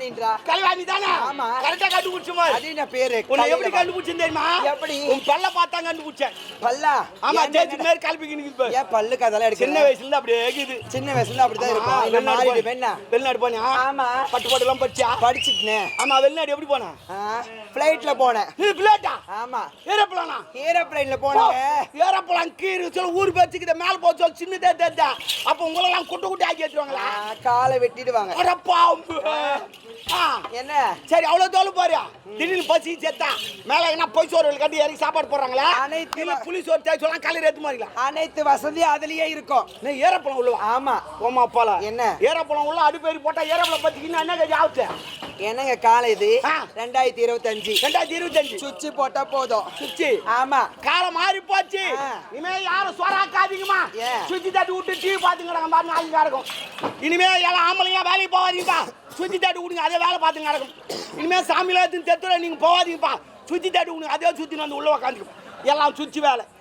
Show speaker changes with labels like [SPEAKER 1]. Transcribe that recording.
[SPEAKER 1] கலைவாணின்றா.
[SPEAKER 2] கலைவாணி தானே?
[SPEAKER 1] ஆமா.
[SPEAKER 2] கரெக்டா கண்டுபிடிச்சமா?
[SPEAKER 1] அது என்ன பேரு?
[SPEAKER 2] உன்னை எப்படி கண்டுபிடிச்சேன் தெரியுமா?
[SPEAKER 1] எப்படி?
[SPEAKER 2] உன் பல்ல பார்த்தா கண்டுபிடிச்சேன்.
[SPEAKER 1] பல்லா?
[SPEAKER 2] ஆமா, ஜேஜி மாதிரி கல்பிக்கு நிக்குது.
[SPEAKER 1] ஏன் பல்லு கதல எடுக்க?
[SPEAKER 2] சின்ன வயசுல இருந்து அப்படியே இருக்குது.
[SPEAKER 1] சின்ன வயசுல இருந்து அப்படிதான் இருக்கும். இந்த மாதிரி பெண்ணா?
[SPEAKER 2] வெளிநாடு போனியா?
[SPEAKER 1] ஆமா.
[SPEAKER 2] பட்டு எல்லாம் படிச்சா?
[SPEAKER 1] படிச்சிட்டேன்.
[SPEAKER 2] ஆமா, வெளிநாடு எப்படி போனா?
[SPEAKER 1] ஃளைட்ல போனேன்.
[SPEAKER 2] நீ பிளேட்டா?
[SPEAKER 1] ஆமா.
[SPEAKER 2] ஏரோப்ளானா?
[SPEAKER 1] ஏரோப்ளேன்ல போனேன்.
[SPEAKER 2] ஏரோப்ளான் கீறு சொல்ல ஊர் பேச்சுக்கிட்ட மேல போக சொல்ல சின்னதே தேத்தா. அப்ப உங்களெல்லாம் குட்டு குட்டி ஆக்கி வச்சிருவாங்களா?
[SPEAKER 1] காலை வெட்டிடுவாங்க.
[SPEAKER 2] அட பாம்பு.
[SPEAKER 1] என்ன?
[SPEAKER 2] சரி, அவ்வளவு தோல் பாரு. திடீர்னு பசி செத்தா மேல என்ன பொய் சோறு கட்டி இறக்கி சாப்பாடு போடுறாங்களா?
[SPEAKER 1] அனைத்து
[SPEAKER 2] புளி சோறு தேய் சொல்லலாம் காலையில ஏத்து மாதிரிங்களா?
[SPEAKER 1] அனைத்து வசதியும் அதுலயே இருக்கும்.
[SPEAKER 2] நீ ஏரோப்ளான் உள்ளவா?
[SPEAKER 1] ஆமா.
[SPEAKER 2] ஓமா அப்பால
[SPEAKER 1] என்ன?
[SPEAKER 2] ஏரோப்ளான் உள்ள அடுப்பேறி போட்டா ஏரோப்ளான் பத்திக்கின்னா என்ன கதி ஆகுது?
[SPEAKER 1] என்னங்க காலை இது?
[SPEAKER 2] 2025.
[SPEAKER 1] 2025 சுவிட்ச் போட்டா போதும்.
[SPEAKER 2] சுச்சி?
[SPEAKER 1] ஆமா.
[SPEAKER 2] காலம் மாறி போச்சு. இனிமே யாரும் சொராக்காதீங்கம்மா. சுத்தி தட்டி விட்டு டிவி பாத்துங்கறாங்க பாருங்க, நாளைக்கு நடக்கும். இனிமே எல்லாம் ஆம்பளைங்க வேலைக்கு போவாதீங்கப்பா. சுத்தி தட்டி விடுங்க, அதே வேலை பார்த்து நடக்கும். இனிமே சாமியில தெத்துல நீங்க போவாதீங்கப்பா. சுத்தி தட்டி விடுங்க, அதே சுத்தி வந்து உள்ள உக்காந்துக்கும். எல்லாம் சுத்தி வேலை.